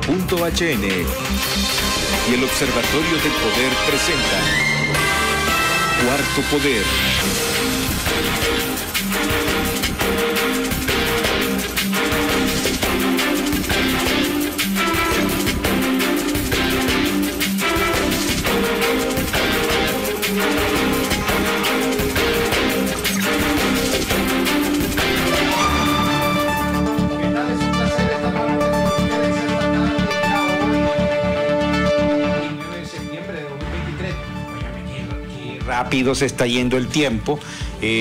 y el Observatorio del Poder presentan Cuarto Poder. Rápido se está yendo el tiempo,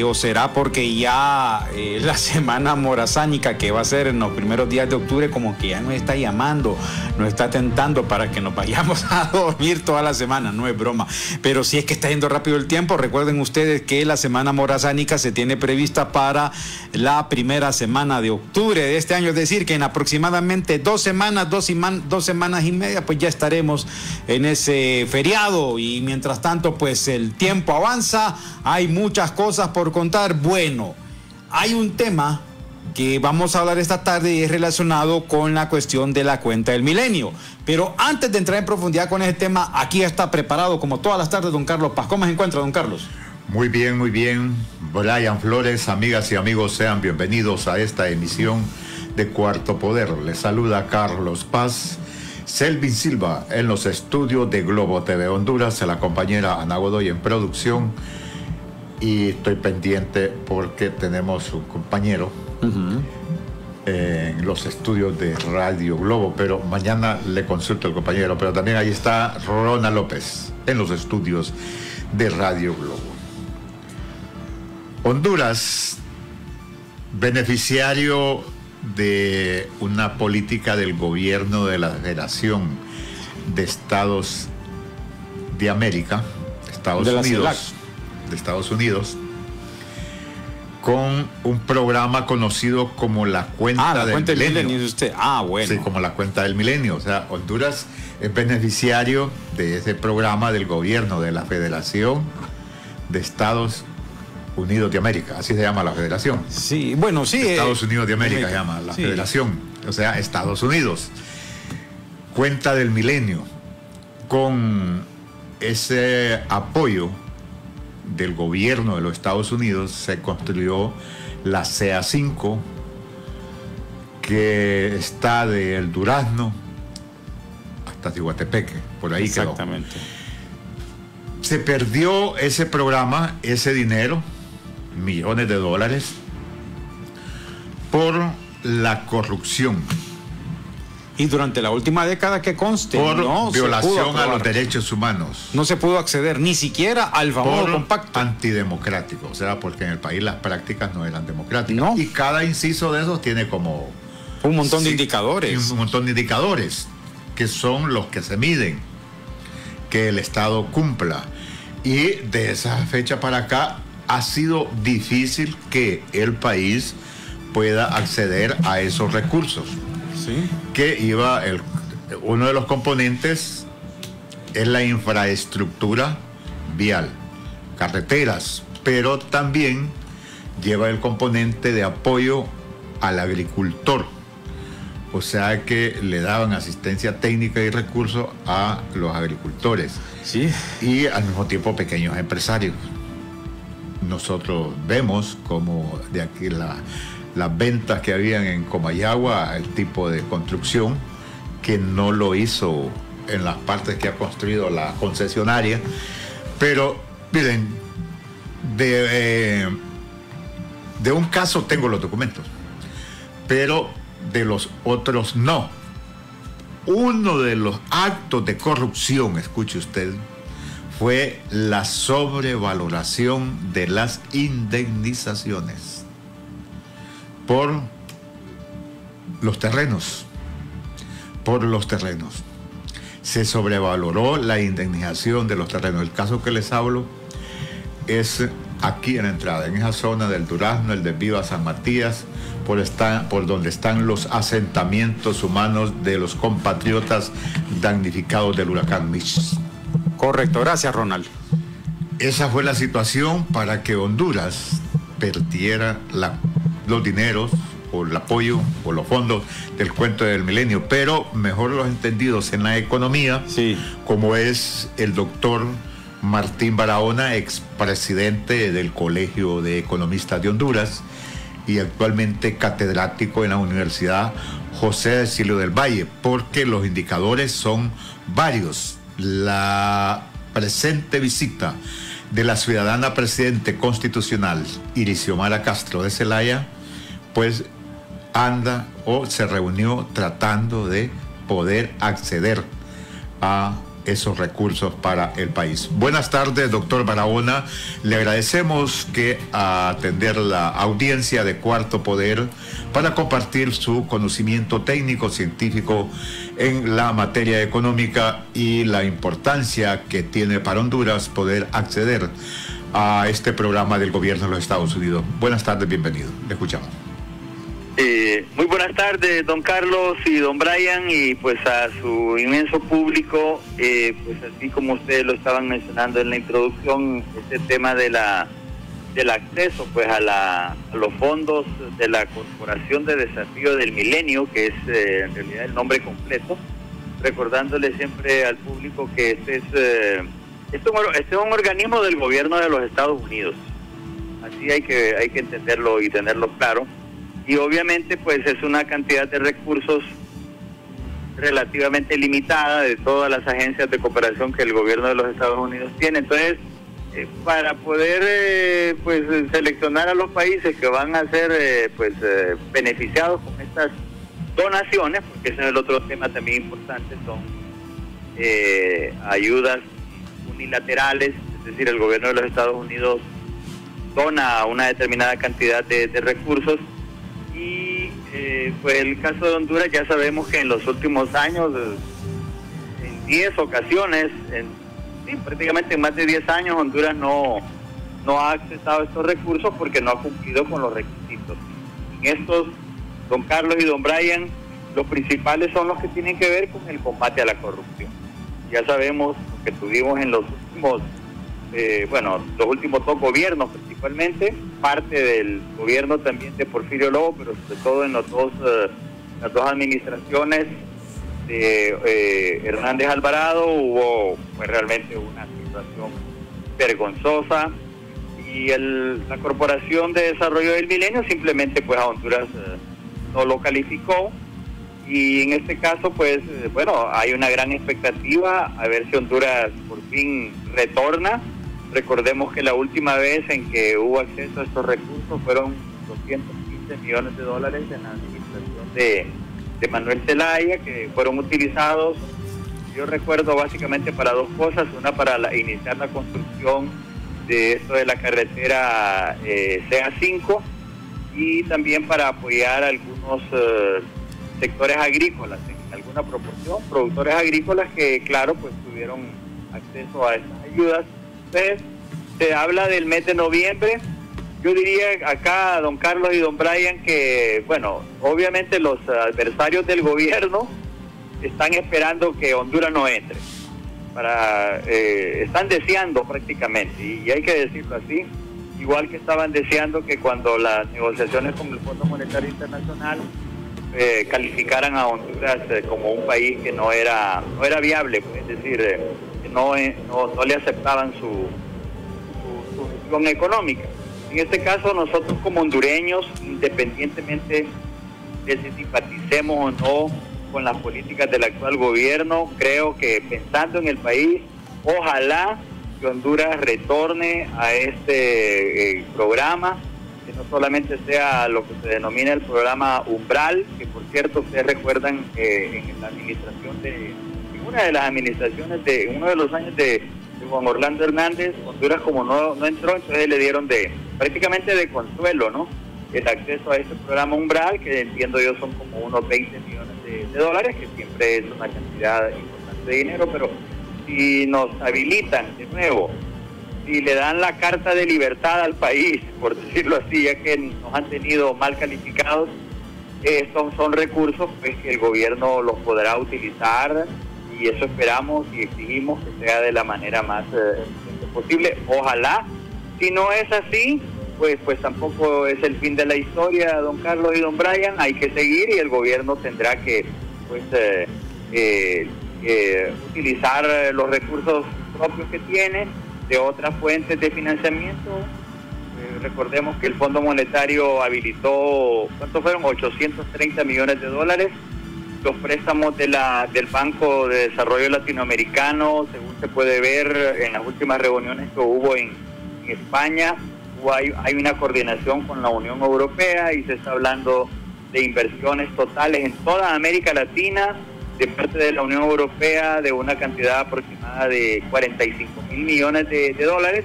o será porque ya la semana morazánica que va a ser en los primeros días de octubre como que ya nos está llamando, nos está tentando para que nos vayamos a dormir toda la semana. No es broma, pero sí es que está yendo rápido el tiempo. Recuerden ustedes que la semana morazánica se tiene prevista para la primera semana de octubre de este año, es decir que en aproximadamente 2 semanas, 2 semanas y media, pues ya estaremos en ese feriado. Y mientras tanto, pues el tiempo avanza, hay muchas cosas por contar. Bueno, hay un tema que vamos a hablar esta tarde y es relacionado con la cuestión de la cuenta del milenio. Pero antes de entrar en profundidad con ese tema, aquí está preparado como todas las tardes don Carlos Paz. ¿Cómo se encuentra, don Carlos? Muy bien, muy bien. Brian Flores, amigas y amigos, sean bienvenidos a esta emisión de Cuarto Poder. Les saluda Carlos Paz. Selvin Silva en los estudios de Globo TV Honduras, la compañera Ana Godoy en producción, y estoy pendiente porque tenemos un compañero en los estudios de Radio Globo, pero mañana le consulto al compañero. Pero también ahí está Rona López en los estudios de Radio Globo. Honduras, beneficiario de una política del gobierno de la Federación de Estados de América, de Estados Unidos, con un programa conocido como la cuenta del milenio. Usted. Bueno. Sí, como la cuenta del milenio. O sea, Honduras es beneficiario de ese programa del gobierno de la Federación de Estados Unidos de América, así se llama la federación. Sí, bueno, sí. Estados Unidos de América se llama la federación, o sea, Estados Unidos. Cuenta del milenio. Con ese apoyo del gobierno de los Estados Unidos se construyó la CA5, que está del Durazno hasta Cihuatepeque, por ahí quedó. Exactamente. Se perdió ese programa, ese dinero, millones de dólares, por la corrupción. Y durante la última década, que conste, por no violación a los derechos humanos. No se pudo acceder ni siquiera al famoso compacto. Antidemocrático, o sea, porque en el país las prácticas no eran democráticas. No. Y cada inciso de esos tiene como un montón de indicadores. Un montón de indicadores que son los que se miden, que el Estado cumpla. Y de esa fecha para acá ha sido difícil que el país pueda acceder a esos recursos. Sí. Que uno de los componentes es la infraestructura vial, carreteras, pero también lleva el componente de apoyo al agricultor. O sea que le daban asistencia técnica y recursos a los agricultores. Sí. Y al mismo tiempo pequeños empresarios. Nosotros vemos como de aquí las ventas que habían en Comayagua, el tipo de construcción que no lo hizo en las partes que ha construido la concesionaria. Pero miren, de un caso tengo los documentos, pero de los otros no. Uno de los actos de corrupción, escuche usted, fue la sobrevaloración de las indemnizaciones por los terrenos. Se sobrevaloró la indemnización de los terrenos. El caso que les hablo es aquí en la entrada, en esa zona del Durazno, el de Viva San Matías, por donde están los asentamientos humanos de los compatriotas damnificados del huracán Mitch. Correcto, gracias, Ronald. Esa fue la situación para que Honduras perdiera los dineros por el apoyo, por los fondos del cuento del milenio, pero mejor los entendidos en la economía, Sí. como es el doctor Martín Barahona, expresidente del Colegio de Economistas de Honduras y actualmente catedrático en la Universidad José Cecilio del Valle, porque los indicadores son varios. La presente visita de la ciudadana presidente constitucional Irixiomara Castro de Zelaya, pues anda o se reunió tratando de poder acceder a esos recursos para el país. Buenas tardes, doctor Barahona. Le agradecemos que atender la audiencia de Cuarto Poder para compartir su conocimiento técnico, científico en la materia económica y la importancia que tiene para Honduras poder acceder a este programa del gobierno de los Estados Unidos. Buenas tardes, bienvenido. Le escuchamos. Muy buenas tardes, don Carlos y don Brian, y pues a su inmenso público, pues así como ustedes lo estaban mencionando en la introducción, este tema del acceso pues a los fondos de la Corporación de Desarrollo del Milenio, que es en realidad el nombre completo, recordándole siempre al público que este es un organismo del gobierno de los Estados Unidos. Así hay que entenderlo y tenerlo claro. Y obviamente pues es una cantidad de recursos relativamente limitada de todas las agencias de cooperación que el gobierno de los Estados Unidos tiene. Entonces, para poder pues seleccionar a los países que van a ser beneficiados con estas donaciones, porque ese es el otro tema también importante, son ayudas unilaterales, es decir, el gobierno de los Estados Unidos dona una determinada cantidad de recursos. Y pues el caso de Honduras, ya sabemos que en los últimos años, en 10 ocasiones, prácticamente en más de 10 años, Honduras no ha accesado a estos recursos porque no ha cumplido con los requisitos. En estos, don Carlos y don Brian, los principales son los que tienen que ver con el combate a la corrupción. Ya sabemos lo que tuvimos en los últimos los últimos dos gobiernos principalmente, parte del gobierno también de Porfirio Lobo, pero sobre todo en las dos administraciones de Hernández Alvarado hubo pues realmente una situación vergonzosa, y la Corporación de Desarrollo del Milenio simplemente pues a Honduras no lo calificó, y en este caso pues hay una gran expectativa a ver si Honduras por fin retorna. Recordemos que la última vez en que hubo acceso a estos recursos fueron 215 millones de dólares en la administración de Manuel Zelaya, que fueron utilizados, yo recuerdo, básicamente para dos cosas: una para iniciar la construcción de esto de la carretera CA5, y también para apoyar algunos sectores agrícolas, en alguna proporción, productores agrícolas que, claro, pues tuvieron acceso a estas ayudas. Entonces, se habla del mes de noviembre. Yo diría acá, don Carlos y don Brian, que, obviamente los adversarios del gobierno están esperando que Honduras no entre. Están deseando prácticamente, y hay que decirlo así, igual que estaban deseando que cuando las negociaciones con el Fondo Monetario Internacional calificaran a Honduras como un país que no era viable, pues, es decir, que no le aceptaban su gestión económica. En este caso, nosotros como hondureños, independientemente de si simpaticemos o no con las políticas del actual gobierno, creo que pensando en el país, ojalá que Honduras retorne a este programa, que no solamente sea lo que se denomina el programa Umbral, que por cierto ustedes recuerdan en la administración en una de las administraciones en uno de los años de Juan Orlando Hernández, Honduras como no entró, entonces le dieron prácticamente de consuelo, ¿no?, el acceso a este programa Umbral, que entiendo yo son como unos 20 millones de dólares, que siempre es una cantidad importante de dinero, pero si nos habilitan de nuevo, si le dan la carta de libertad al país, por decirlo así, ya que nos han tenido mal calificados, estos son recursos pues que el gobierno los podrá utilizar, y eso esperamos y exigimos que sea de la manera más eficiente posible. Ojalá, si no es así, pues tampoco es el fin de la historia, don Carlos y don Brian. Hay que seguir y el gobierno tendrá que pues utilizar los recursos propios que tiene de otras fuentes de financiamiento. Recordemos que el Fondo Monetario habilitó, ¿cuántos fueron? 830 millones de dólares. Los préstamos del Banco de Desarrollo Latinoamericano, según se puede ver en las últimas reuniones que hubo en España, hay una coordinación con la Unión Europea y se está hablando de inversiones totales en toda América Latina de parte de la Unión Europea de una cantidad aproximada de 45 mil millones de dólares.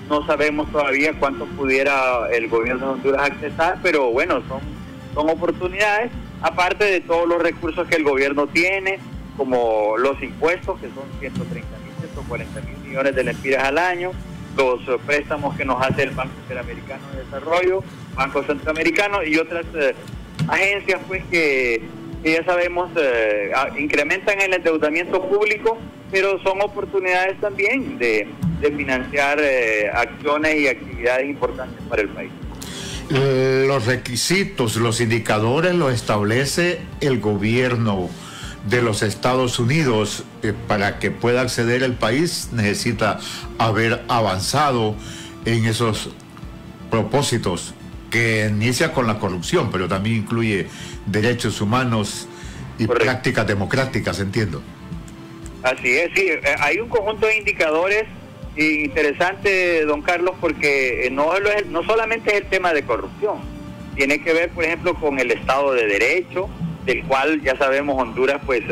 No sabemos todavía cuánto pudiera el gobierno de Honduras accesar, pero bueno, son oportunidades, aparte de todos los recursos que el gobierno tiene, como los impuestos, que son 130 mil, 140 mil millones de lempiras al año, los préstamos que nos hace el Banco Interamericano de Desarrollo, Banco Centroamericano y otras agencias pues que ya sabemos incrementan el endeudamiento público, pero son oportunidades también de financiar acciones y actividades importantes para el país. Los requisitos, los indicadores los establece el gobierno de los Estados Unidos. Para que pueda acceder el país necesita haber avanzado en esos propósitos que inicia con la corrupción, pero también incluye derechos humanos y correcto, prácticas democráticas, entiendo. Así es, sí, hay un conjunto de indicadores interesante, don Carlos, porque no solamente es el tema de corrupción, tiene que ver, por ejemplo, con el Estado de Derecho, del cual ya sabemos Honduras, pues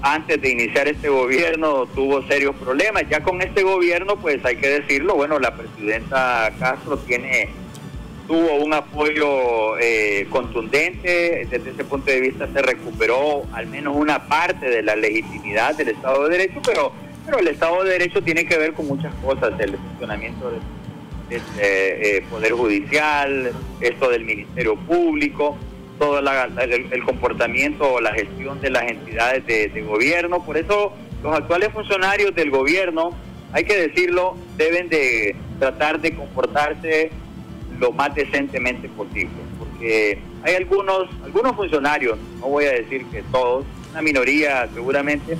antes de iniciar este gobierno tuvo serios problemas. Ya con este gobierno, pues hay que decirlo, bueno, la presidenta Castro tuvo un apoyo contundente. Desde ese punto de vista se recuperó al menos una parte de la legitimidad del Estado de Derecho, pero el Estado de Derecho tiene que ver con muchas cosas, el funcionamiento del Poder Judicial, esto del Ministerio Público, todo el comportamiento o la gestión de las entidades de gobierno. Por eso los actuales funcionarios del gobierno, hay que decirlo, deben de tratar de comportarse lo más decentemente posible, porque hay algunos funcionarios, no voy a decir que todos, una minoría seguramente,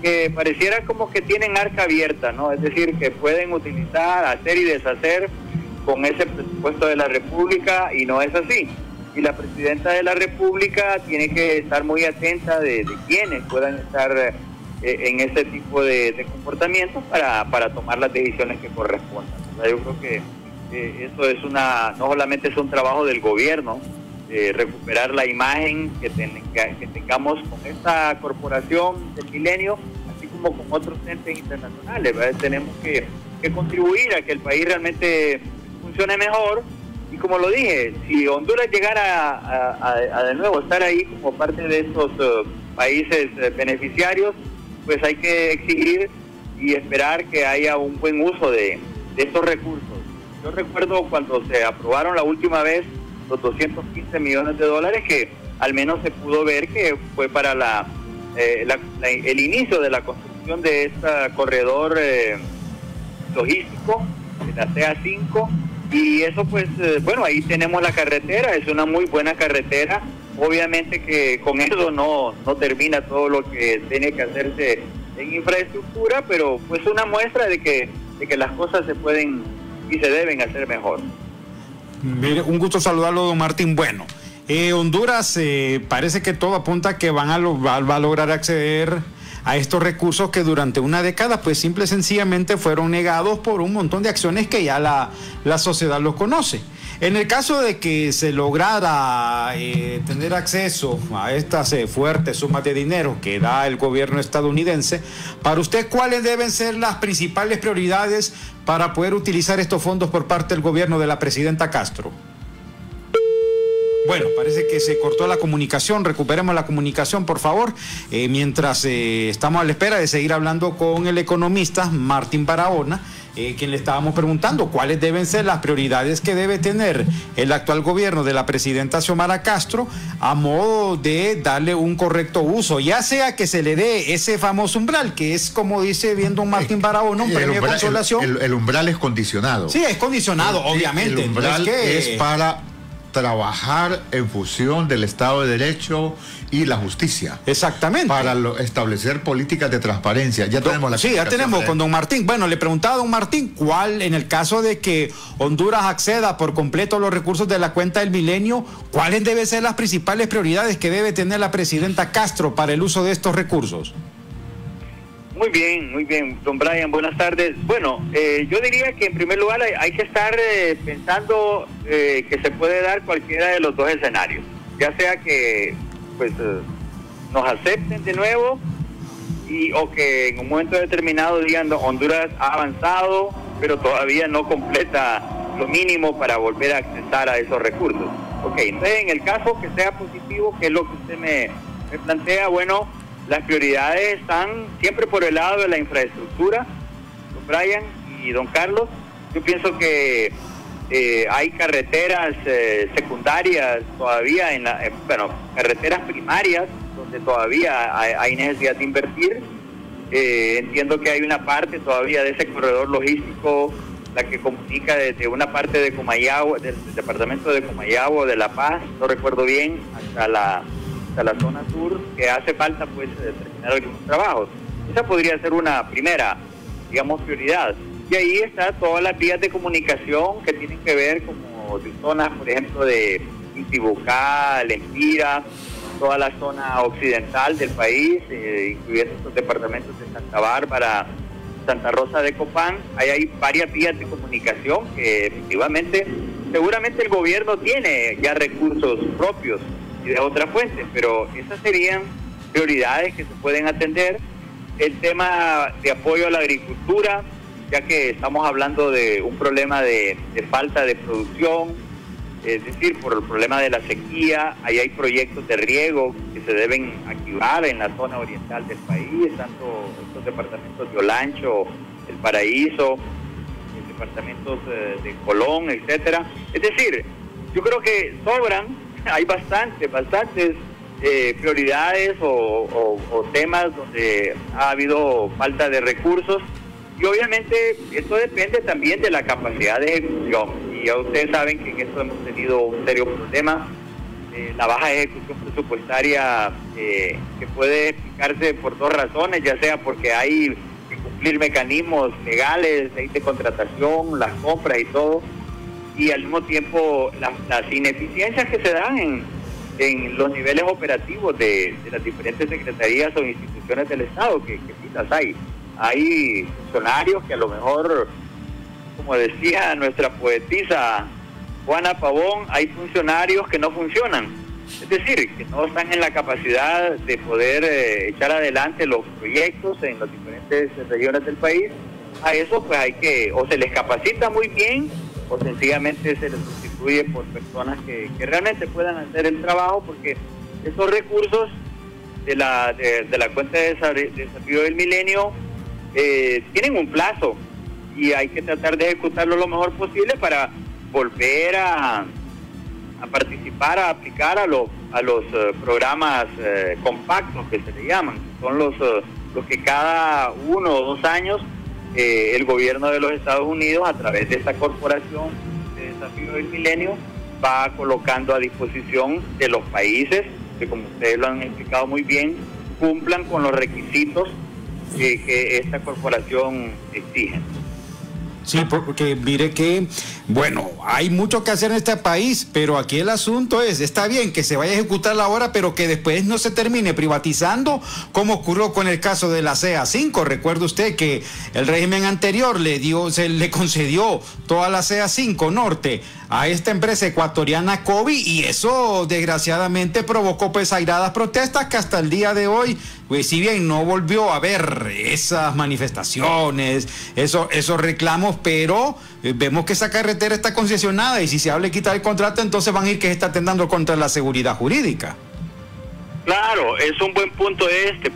que pareciera como que tienen arca abierta, ¿no? Es decir, que pueden utilizar, hacer y deshacer con ese presupuesto de la República, y no es así. Y la presidenta de la República tiene que estar muy atenta de quienes puedan estar en ese tipo de comportamientos para tomar las decisiones que correspondan. O sea, yo creo que eso es no solamente es un trabajo del gobierno, recuperar la imagen que tengamos con esta corporación del milenio, así como con otros entes internacionales, ¿verdad? Tenemos que contribuir a que el país realmente funcione mejor. Y como lo dije, si Honduras llegara a de nuevo estar ahí como parte de estos países beneficiarios, pues hay que exigir y esperar que haya un buen uso de estos recursos. Yo recuerdo cuando se aprobaron la última vez los 215 millones de dólares, que al menos se pudo ver que fue para el inicio de la construcción de este corredor logístico, de la CA5, y eso pues, bueno, ahí tenemos la carretera, es una muy buena carretera. Obviamente que con eso no termina todo lo que tiene que hacerse en infraestructura, pero pues una muestra de que las cosas se pueden y se deben hacer mejor. Mire, un gusto saludarlo, don Martín. Bueno, Honduras parece que todo apunta a que va a lograr acceder a estos recursos que durante una década pues simple y sencillamente fueron negados por un montón de acciones que ya la sociedad los conoce. En el caso de que se lograra tener acceso a estas fuertes sumas de dinero que da el gobierno estadounidense, para usted, ¿cuáles deben ser las principales prioridades para poder utilizar estos fondos por parte del gobierno de la presidenta Castro? Bueno, parece que se cortó la comunicación. Recuperemos la comunicación, por favor. Mientras estamos a la espera de seguir hablando con el economista Martín Barahona, quien le estábamos preguntando cuáles deben ser las prioridades que debe tener el actual gobierno de la presidenta Xiomara Castro a modo de darle un correcto uso, ya sea que se le dé ese famoso umbral, que es, como dice bien don Martín Barahona, un premio de consolación. El umbral es condicionado. Sí, es condicionado, obviamente. El umbral es para trabajar en función del Estado de Derecho y la justicia. Exactamente. Para establecer políticas de transparencia. Ya tenemos la Sí, ya tenemos con don Martín. Bueno, le preguntaba a don Martín cuál, en el caso de que Honduras acceda por completo a los recursos de la cuenta del Milenio, cuáles deben ser las principales prioridades que debe tener la presidenta Castro para el uso de estos recursos. Muy bien, don Brian, buenas tardes. Bueno, yo diría que en primer lugar hay que estar pensando que se puede dar cualquiera de los dos escenarios, ya sea que pues nos acepten de nuevo o que en un momento determinado digan Honduras ha avanzado, pero todavía no completa lo mínimo para volver a accesar a esos recursos. Ok, entonces en el caso que sea positivo, que es lo que usted me plantea, bueno, las prioridades están siempre por el lado de la infraestructura, don Brian y don Carlos. Yo pienso que hay carreteras secundarias todavía, carreteras primarias, donde todavía hay necesidad de invertir. Entiendo que hay una parte todavía de ese corredor logístico, la que comunica desde una parte de Comayagua, del departamento de Comayagua, de La Paz, no recuerdo bien, hasta la zona sur, que hace falta pues terminar algunos trabajos. Esa podría ser una primera, digamos, prioridad. Y ahí está todas las vías de comunicación que tienen que ver como de zonas, por ejemplo, de Intibucá, Lempira, toda la zona occidental del país, incluyendo estos departamentos de Santa Bárbara, Santa Rosa de Copán. Ahí hay varias vías de comunicación que efectivamente, seguramente el gobierno tiene ya recursos propios de otra fuente, pero esas serían prioridades que se pueden atender. El tema de apoyo a la agricultura, ya que estamos hablando de un problema de falta de producción, es decir, por el problema de la sequía. Ahí hay proyectos de riego que se deben activar en la zona oriental del país, tanto estos departamentos de Olancho, El Paraíso, departamentos de Colón, etcétera. Es decir, yo creo que sobran. Hay bastantes prioridades o temas donde ha habido falta de recursos, y obviamente esto depende también de la capacidad de ejecución, y ya ustedes saben que en esto hemos tenido un serio problema, la baja ejecución presupuestaria, que puede explicarse por dos razones, ya sea porque hay que cumplir mecanismos legales, ley de contratación, las compras y todo, y al mismo tiempo las ineficiencias que se dan en los niveles operativos de las diferentes secretarías o instituciones del Estado, que sí las hay. Hay funcionarios que a lo mejor, como decía nuestra poetisa Juana Pavón, hay funcionarios que no funcionan. Es decir, que no están en la capacidad de poder echar adelante los proyectos en las diferentes regiones del país. A eso pues hay que, o se les capacita muy bien, o sencillamente se les sustituye por personas que realmente puedan hacer el trabajo, porque esos recursos de la cuenta de desarrollo del milenio tienen un plazo, y hay que tratar de ejecutarlo lo mejor posible para volver a participar, a aplicar a los programas compactos que se le llaman, son los que cada 1 o 2 años el gobierno de los Estados Unidos, a través de esta corporación de desarrollo del milenio, va colocando a disposición de los países que, como ustedes lo han explicado muy bien, cumplan con los requisitos que esta corporación exige. Sí, porque mire que, bueno, hay mucho que hacer en este país, pero aquí el asunto es, está bien que se vaya a ejecutar la obra, pero que después no se termine privatizando, como ocurrió con el caso de la CA5. Recuerde usted que el régimen anterior le concedió toda la CA5 norte a esta empresa ecuatoriana Covi, y eso desgraciadamente provocó pues airadas protestas que hasta el día de hoy, pues si bien no volvió a haber esas manifestaciones, esos reclamos, pero vemos que esa carretera está concesionada y si se habla de quitar el contrato, entonces van a ir que se está atentando contra la seguridad jurídica. Claro, es un buen punto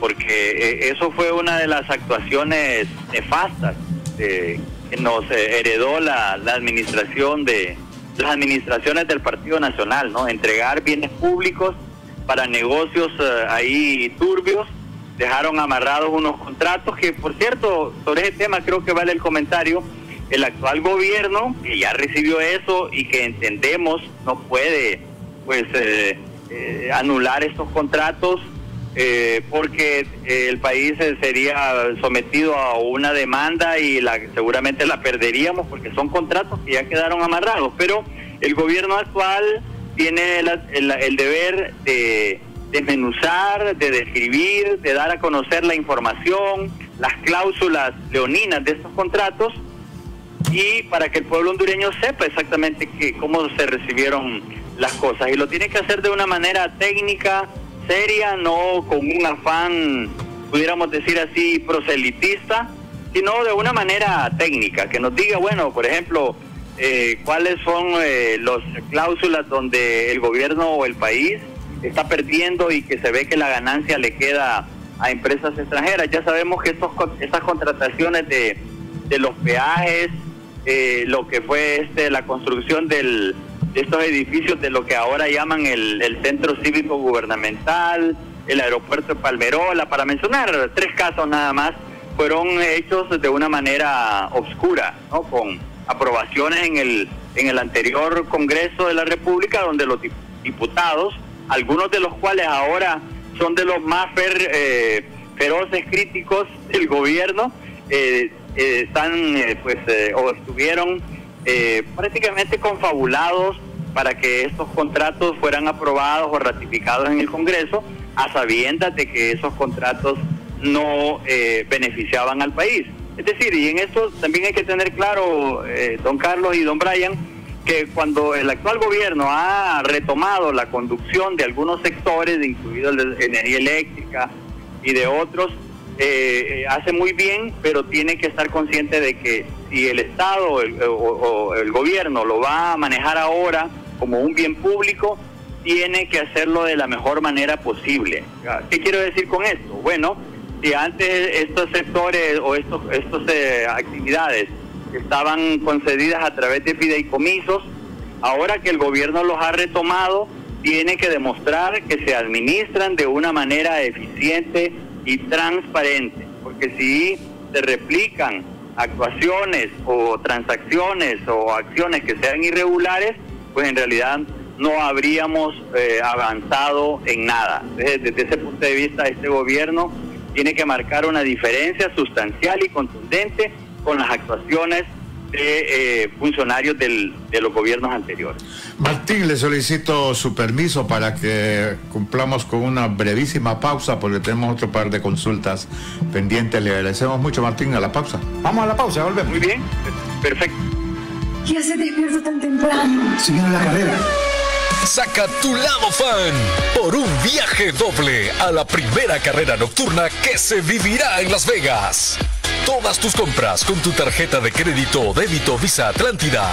porque eso fue una de las actuaciones nefastas que nos heredó la administración de las administraciones del Partido Nacional, ¿no? Entregar bienes públicos para negocios ahí turbios, dejaron amarrados unos contratos que, por cierto, sobre ese tema creo que vale el comentario. El actual gobierno, que ya recibió eso y que entendemos no puede pues anular estos contratos porque el país sería sometido a una demanda y seguramente la perderíamos porque son contratos que ya quedaron amarrados, pero el gobierno actual tiene el deber de desmenuzar, de describir, de dar a conocer la información, las cláusulas leoninas de estos contratos, y para que el pueblo hondureño sepa exactamente cómo se recibieron las cosas, y lo tiene que hacer de una manera técnica, seria, no con un afán, pudiéramos decir así, proselitista, sino de una manera técnica, que nos diga, bueno, por ejemplo, cuáles son las cláusulas donde el gobierno o el país está perdiendo y que se ve que la ganancia le queda a empresas extranjeras. Ya sabemos que estas contrataciones de los peajes, lo que fue la construcción de estos edificios de lo que ahora llaman el Centro Cívico Gubernamental, el aeropuerto de Palmerola, para mencionar 3 casos nada más, fueron hechos de una manera oscura, ¿no? Con aprobaciones en el anterior Congreso de la República, donde los diputados, algunos de los cuales ahora son de los más feroces críticos del gobierno, están o estuvieron prácticamente confabulados para que estos contratos fueran aprobados o ratificados en el Congreso, a sabiendas de que esos contratos no beneficiaban al país. Es decir, y en esto también hay que tener claro, don Carlos y don Brian, que cuando el actual gobierno ha retomado la conducción de algunos sectores, incluido el de energía eléctrica y de otros, hace muy bien, pero tiene que estar consciente de que si el Estado o el gobierno lo va a manejar ahora como un bien público, tiene que hacerlo de la mejor manera posible. ¿Qué quiero decir con esto? Bueno, si antes estos sectores o estas actividades estaban concedidas a través de fideicomisos, ahora que el gobierno los ha retomado, tiene que demostrar que se administran de una manera eficiente y transparente, porque si se replican actuaciones o transacciones o acciones que sean irregulares, pues en realidad no habríamos avanzado en nada. Desde ese punto de vista, este gobierno tiene que marcar una diferencia sustancial y contundente con las actuaciones de funcionarios de los gobiernos anteriores. Martín, le solicito su permiso para que cumplamos con una brevísima pausa, porque tenemos otro par de consultas pendientes. Le agradecemos mucho, Martín. A la pausa. Vamos a la pausa, volvemos. Muy bien, perfecto. ¿Qué se despierta tan temprano? Siguiendo la carrera. Saca tu lado fan por un viaje doble a la primera carrera nocturna que se vivirá en Las Vegas. Todas tus compras con tu tarjeta de crédito o débito Visa Atlántida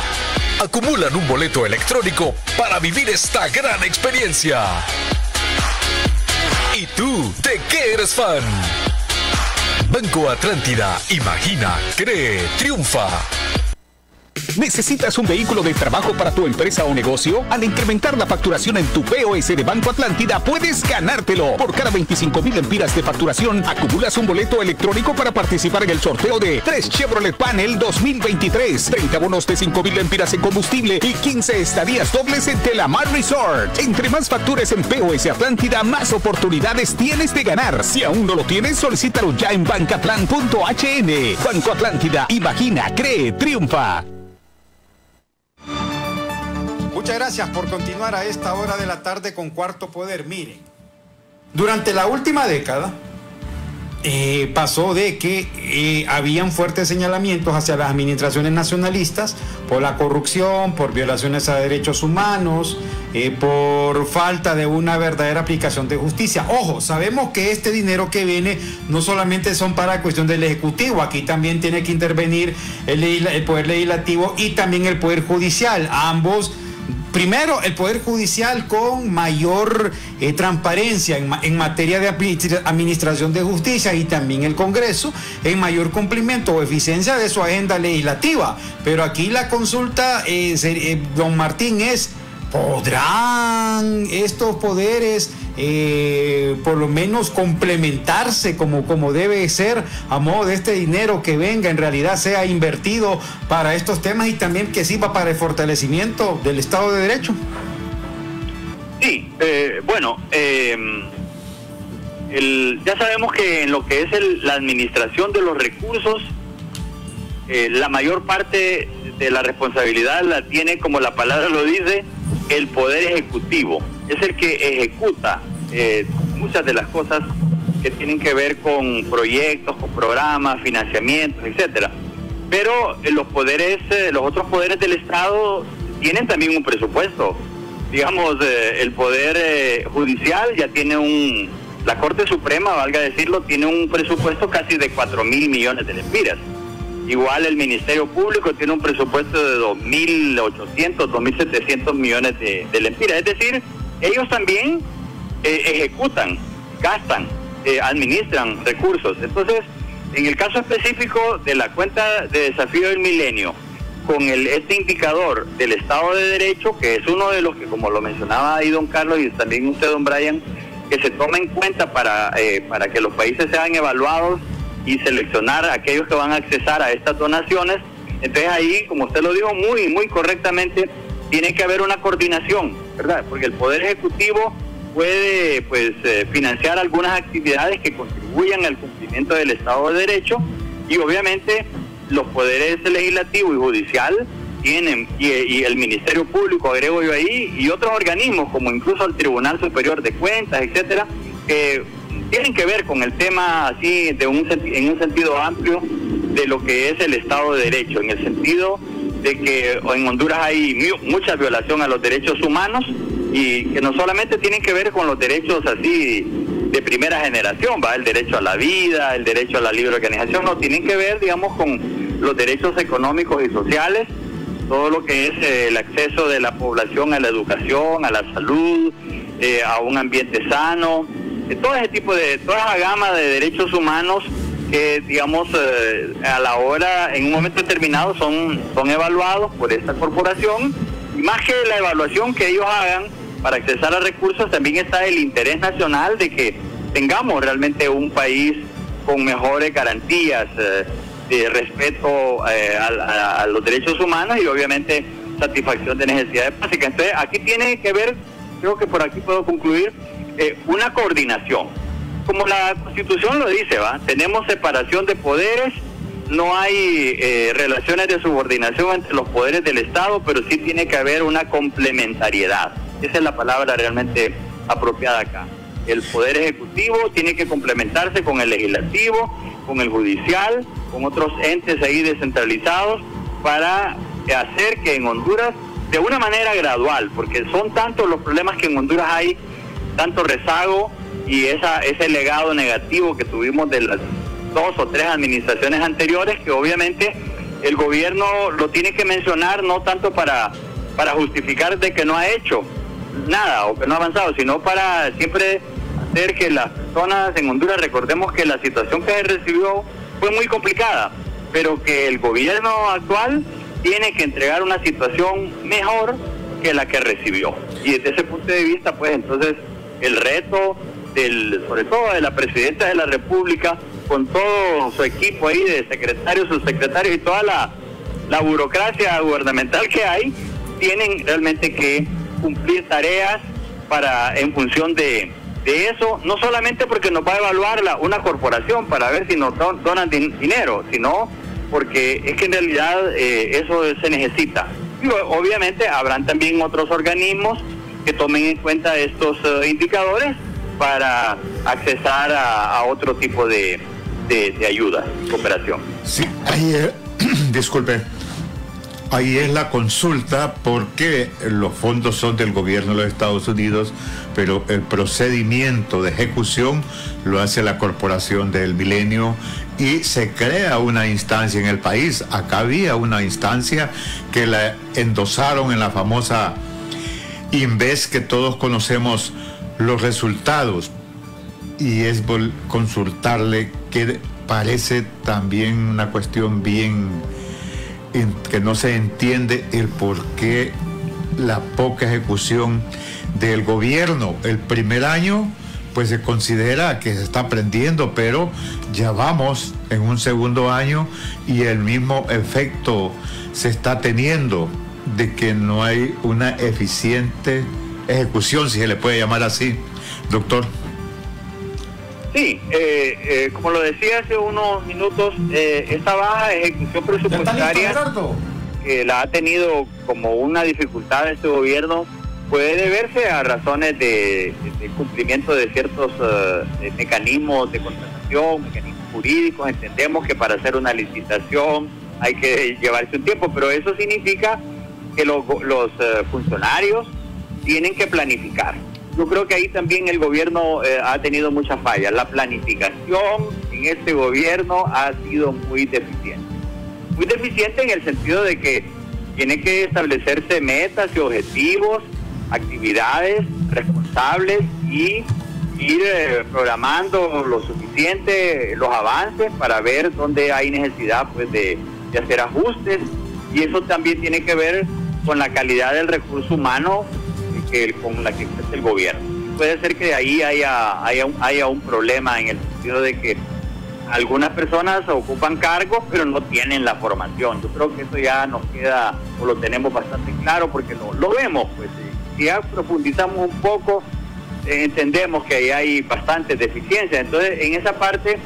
acumulan un boleto electrónico para vivir esta gran experiencia. ¿Y tú, de qué eres fan? Banco Atlántida, imagina, cree, triunfa. ¿Necesitas un vehículo de trabajo para tu empresa o negocio? Al incrementar la facturación en tu POS de Banco Atlántida, puedes ganártelo. Por cada 25,000 lempiras de facturación, acumulas un boleto electrónico para participar en el sorteo de 3 Chevrolet Panel 2023, 30 bonos de 5,000 lempiras en combustible y 15 estadías dobles en Telamar Resort. Entre más factures en POS Atlántida, más oportunidades tienes de ganar. Si aún no lo tienes, solicítalo ya en bancatlan.hn. Banco Atlántida, imagina, cree, triunfa. Muchas gracias por continuar a esta hora de la tarde con Cuarto Poder. Miren, durante la última década, pasó de que habían fuertes señalamientos hacia las administraciones nacionalistas por la corrupción, por violaciones a derechos humanos, por falta de una verdadera aplicación de justicia. Ojo, sabemos que este dinero que viene no solamente son para cuestión del Ejecutivo, aquí también tiene que intervenir el Poder Legislativo y también el Poder Judicial, ambos. Primero, el Poder Judicial con mayor transparencia en materia de administración de justicia, y también el Congreso en mayor cumplimiento o eficiencia de su agenda legislativa. Pero aquí la consulta, don Martín, es: ¿podrán estos poderes por lo menos complementarse como debe ser, a modo de este dinero que venga en realidad sea invertido para estos temas y también que sirva para el fortalecimiento del Estado de Derecho? Sí, ya sabemos que en lo que es la administración de los recursos, la mayor parte de la responsabilidad la tiene, como la palabra lo dice, el Poder Ejecutivo. Es el que ejecuta muchas de las cosas que tienen que ver con proyectos, con programas, financiamientos, etcétera. Pero los otros poderes del Estado tienen también un presupuesto. Digamos, el Poder Judicial ya tiene la Corte Suprema, valga decirlo, tiene un presupuesto casi de 4.000 millones de lempiras. Igual el Ministerio Público tiene un presupuesto de 2.800, 2.700 millones de lempiras. Es decir, ellos también ejecutan, gastan, administran recursos. Entonces, en el caso específico de la cuenta de desafío del milenio, con este indicador del Estado de Derecho, que es uno de los que, como lo mencionaba ahí don Carlos y también usted, don Brian, que se toma en cuenta para que los países sean evaluados y seleccionar a aquellos que van a accesar a estas donaciones. Entonces ahí, como usted lo dijo muy, muy correctamente, tiene que haber una coordinación, ¿verdad? Porque el Poder Ejecutivo puede financiar algunas actividades que contribuyan al cumplimiento del Estado de Derecho, y obviamente los poderes legislativo y judicial tienen, y el Ministerio Público, agrego yo ahí, y otros organismos como incluso el Tribunal Superior de Cuentas, etcétera, que tienen que ver con el tema así en un sentido amplio de lo que es el Estado de Derecho, en el sentido de que en Honduras hay mucha violación a los derechos humanos, y que no solamente tienen que ver con los derechos así de primera generación, el derecho a la vida, el derecho a la libre organización, no, tienen que ver, digamos, con los derechos económicos y sociales, todo lo que es el acceso de la población a la educación, a la salud, a un ambiente sano, todo ese tipo toda esa gama de derechos humanos que, digamos, a la hora, en un momento determinado, son evaluados por esta corporación. Y más que la evaluación que ellos hagan para accesar a recursos, también está el interés nacional de que tengamos realmente un país con mejores garantías de respeto a los derechos humanos y obviamente satisfacción de necesidades básicas. Entonces aquí tiene que ver, creo que por aquí puedo concluir, una coordinación. Como la Constitución lo dice, tenemos separación de poderes, no hay relaciones de subordinación entre los poderes del Estado, pero sí tiene que haber una complementariedad. Esa es la palabra realmente apropiada acá. El Poder Ejecutivo tiene que complementarse con el Legislativo, con el Judicial, con otros entes ahí descentralizados, para hacer que en Honduras, de una manera gradual, porque son tantos los problemas que en Honduras hay, tanto rezago y ese legado negativo que tuvimos de las 2 o 3 administraciones anteriores, que obviamente el gobierno lo tiene que mencionar, no tanto para justificar de que no ha hecho nada o que no ha avanzado, sino para siempre hacer que las personas en Honduras, recordemos que la situación que se recibió fue muy complicada, pero que el gobierno actual tiene que entregar una situación mejor que la que recibió. Y desde ese punto de vista, pues entonces el reto sobre todo de la Presidenta de la República, con todo su equipo ahí de secretarios, subsecretarios y toda la burocracia gubernamental que hay, tienen realmente que cumplir tareas en función de eso, no solamente porque nos va a evaluar una corporación para ver si nos donan dinero, sino porque es que en realidad eso se necesita. Y obviamente habrán también otros organismos que tomen en cuenta estos indicadores para accesar a otro tipo de de ayuda y cooperación. Sí, ahí disculpe. Ahí es la consulta porque los fondos son del gobierno de los Estados Unidos, pero el procedimiento de ejecución lo hace la Corporación del Milenio y se crea una instancia en el país. Acá había una instancia que la endosaron en la famosa Inves, que todos conocemos los resultados, y es consultarle, que parece también una cuestión bien que no se entiende el por qué la poca ejecución del gobierno. El primer año pues se considera que se está aprendiendo, pero ya vamos en un segundo año y el mismo efecto se está teniendo de que no hay una eficiente ejecución, si se le puede llamar así, doctor. Sí, como lo decía hace unos minutos, esta baja ejecución presupuestaria que la ha tenido como una dificultad este gobierno puede deberse a razones de cumplimiento de ciertos mecanismos de contratación, mecanismos jurídicos. Entendemos que para hacer una licitación hay que llevarse un tiempo, pero eso significa que los funcionarios tienen que planificar. Yo creo que ahí también el gobierno ha tenido muchas fallas. La planificación en este gobierno ha sido muy deficiente. Muy deficiente en el sentido de que tiene que establecerse metas y objetivos, actividades responsables y ir programando lo suficiente los avances para ver dónde hay necesidad pues de hacer ajustes, y eso también tiene que ver con la calidad del recurso humano con la que existe el gobierno. Puede ser que de ahí haya un problema en el sentido de que algunas personas ocupan cargos pero no tienen la formación. Yo creo que eso ya nos queda, o lo tenemos bastante claro, porque lo vemos, pues si ya profundizamos un poco, entendemos que ahí hay bastantes deficiencias. Entonces, en esa parte,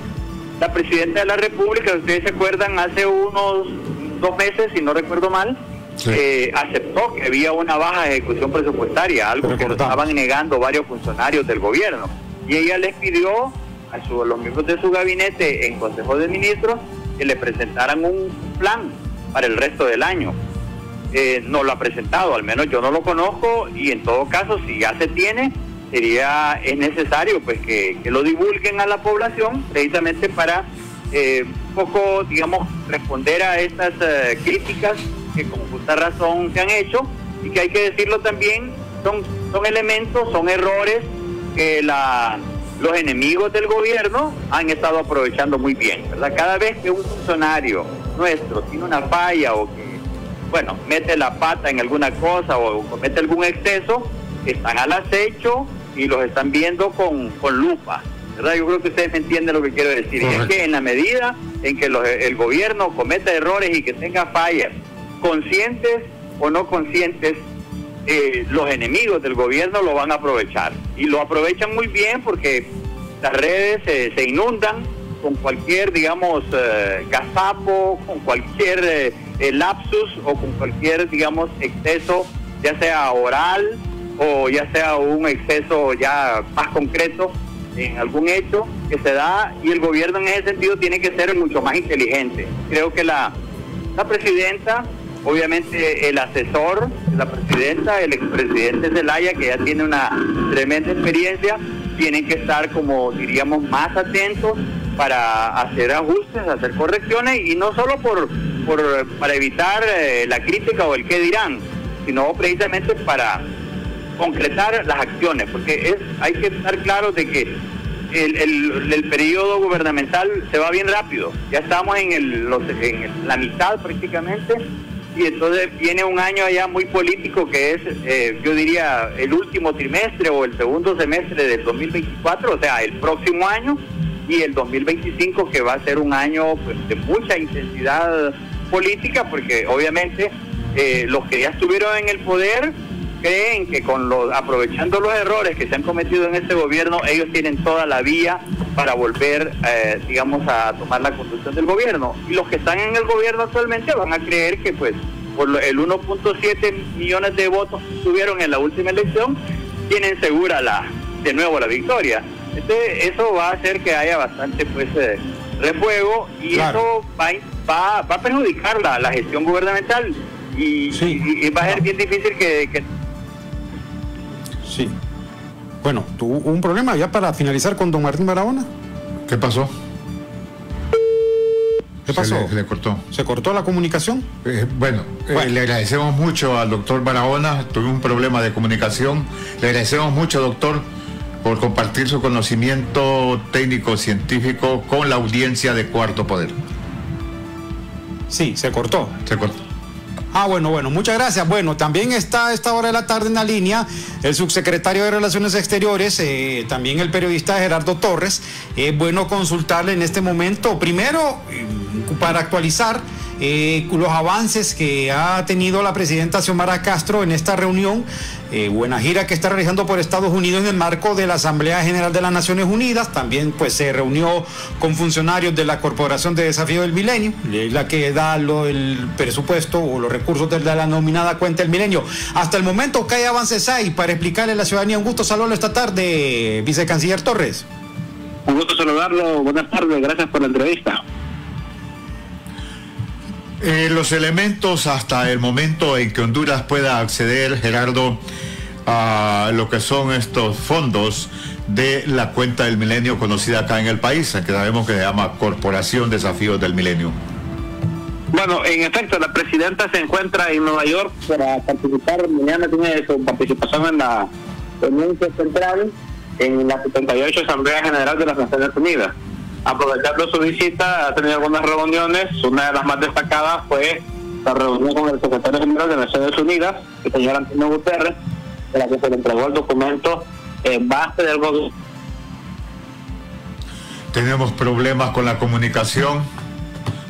la Presidenta de la República, ustedes se acuerdan, hace unos 2 meses, si no recuerdo mal, sí, aceptó que había una baja ejecución presupuestaria, algo que lo estaban negando varios funcionarios del gobierno, y ella les pidió a los miembros de su gabinete en Consejo de Ministros que le presentaran un plan para el resto del año. No lo ha presentado, al menos yo no lo conozco, y en todo caso, si ya se tiene, es necesario pues que lo divulguen a la población, precisamente para un poco, digamos, responder a estas críticas que con justa razón se han hecho, y que hay que decirlo también, son elementos, son errores que los enemigos del gobierno han estado aprovechando muy bien, ¿verdad? Cada vez que un funcionario nuestro tiene una falla o que, bueno, mete la pata en alguna cosa o comete algún exceso, están al acecho y los están viendo con lupa, ¿verdad? Yo creo que ustedes me entienden lo que quiero decir. Y es que en la medida en que el gobierno cometa errores y que tenga fallas, conscientes o no conscientes, los enemigos del gobierno lo van a aprovechar, y lo aprovechan muy bien porque las redes se inundan con cualquier, digamos, gazapo, con cualquier lapsus o con cualquier, digamos, exceso, ya sea oral o ya sea un exceso ya más concreto en algún hecho que se da, y el gobierno en ese sentido tiene que ser mucho más inteligente. Creo que la presidenta, obviamente el asesor de la presidenta, el expresidente Zelaya, que ya tiene una tremenda experiencia, tienen que estar, como diríamos, más atentos para hacer ajustes, hacer correcciones, y no solo para evitar la crítica o el qué dirán, sino precisamente para concretar las acciones, porque hay que estar claros de que el periodo gubernamental se va bien rápido. Ya estamos en la mitad prácticamente, y entonces viene un año allá muy político que es, yo diría, el último trimestre o el segundo semestre del 2024, o sea, el próximo año, y el 2025, que va a ser un año pues, de mucha intensidad política, porque obviamente los que ya estuvieron en el poder creen que aprovechando los errores que se han cometido en este gobierno, ellos tienen toda la vía para volver, digamos, a tomar la conducción del gobierno. Y los que están en el gobierno actualmente van a creer que, pues, por el 1.7 millones de votos que tuvieron en la última elección, tienen segura de nuevo la victoria. Entonces, eso va a hacer que haya bastante, pues, refuego, y claro, eso va a perjudicar la gestión gubernamental y, sí, y va a ser bien difícil que... Sí. Bueno, ¿tuvo un problema ya para finalizar con don Martín Barahona? ¿Qué pasó? ¿Qué pasó? Se le cortó. ¿Se cortó la comunicación? Bueno, le agradecemos mucho al doctor Barahona. Tuve un problema de comunicación. Le agradecemos mucho, doctor, por compartir su conocimiento técnico científico con la audiencia de Cuarto Poder. Sí, se cortó. Se cortó. Bueno, muchas gracias. Bueno, también está a esta hora de la tarde en la línea el subsecretario de Relaciones Exteriores, también el periodista Gerardo Torres. Es bueno consultarle en este momento, primero, para actualizar los avances que ha tenido la presidenta Xiomara Castro en esta reunión, buena gira que está realizando por Estados Unidos en el marco de la Asamblea General de las Naciones Unidas. También pues se reunió con funcionarios de la Corporación de Desafío del Milenio, la que da el presupuesto o los recursos de la denominada cuenta del milenio. Hasta el momento, ¿qué avances hay para explicarle a la ciudadanía? Un gusto saludarlo esta tarde, vicecanciller Torres. Un gusto saludarlo, buenas tardes, gracias por la entrevista. Los elementos hasta el momento en que Honduras pueda acceder, Gerardo, a lo que son estos fondos de la cuenta del milenio conocida acá en el país, que sabemos que se llama Corporación Desafíos del Milenio. Bueno, en efecto, la presidenta se encuentra en Nueva York para participar. Mañana tiene su participación en la ponencia central en la 78 Asamblea General de las Naciones Unidas. Aprovechando su visita, ha tenido algunas reuniones. Una de las más destacadas fue la reunión con el secretario general de Naciones Unidas, el señor Antonio Guterres, en la que se le entregó el documento base del gobierno. Tenemos problemas con la comunicación.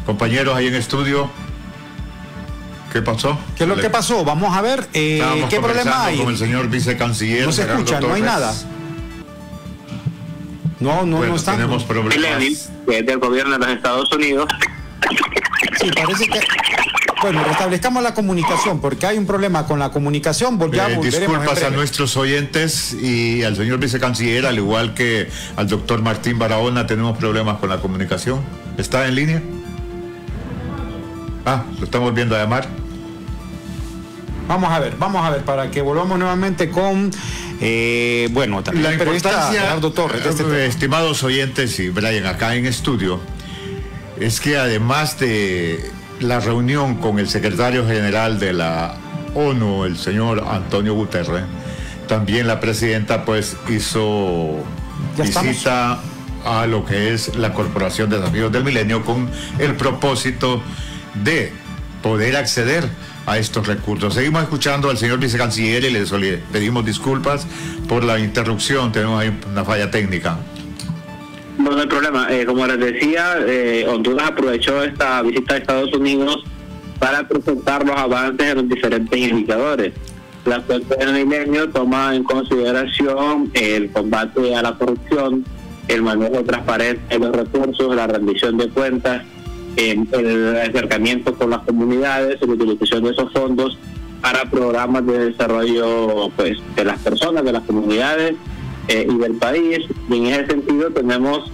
Compañeros ahí en estudio, ¿qué pasó? ¿Qué es lo que pasó? Vamos a ver, ¿qué problema hay? Con el señor vicecanciller. No se escucha, no hay nada. No está. Tenemos problemas. Que es del gobierno de los Estados Unidos. Sí, parece que... Bueno, restablezcamos la comunicación, porque hay un problema con la comunicación. Disculpas a nuestros oyentes y al señor vicecanciller, al igual que al doctor Martín Barahona, tenemos problemas con la comunicación. ¿Está en línea? Lo estamos volviendo a llamar. Vamos a ver, para que volvamos nuevamente con... también la el periodista Gerardo Torres. Estimados oyentes y Brian, acá en estudio, es que además de la reunión con el secretario general de la ONU, el señor Antonio Guterres, también la presidenta pues hizo visita a lo que es la Corporación de Desafíos del Milenio con el propósito de poder acceder a estos recursos. Seguimos escuchando al señor vicecanciller y le pedimos disculpas por la interrupción. Tenemos ahí una falla técnica. No hay problema. Como les decía, Honduras aprovechó esta visita a Estados Unidos para presentar los avances en los diferentes indicadores. La cuenta del milenio toma en consideración el combate a la corrupción, el manejo transparente de los recursos, la rendición de cuentas, el acercamiento con las comunidades, la utilización de esos fondos para programas de desarrollo pues de las personas, de las comunidades y del país. Y en ese sentido tenemos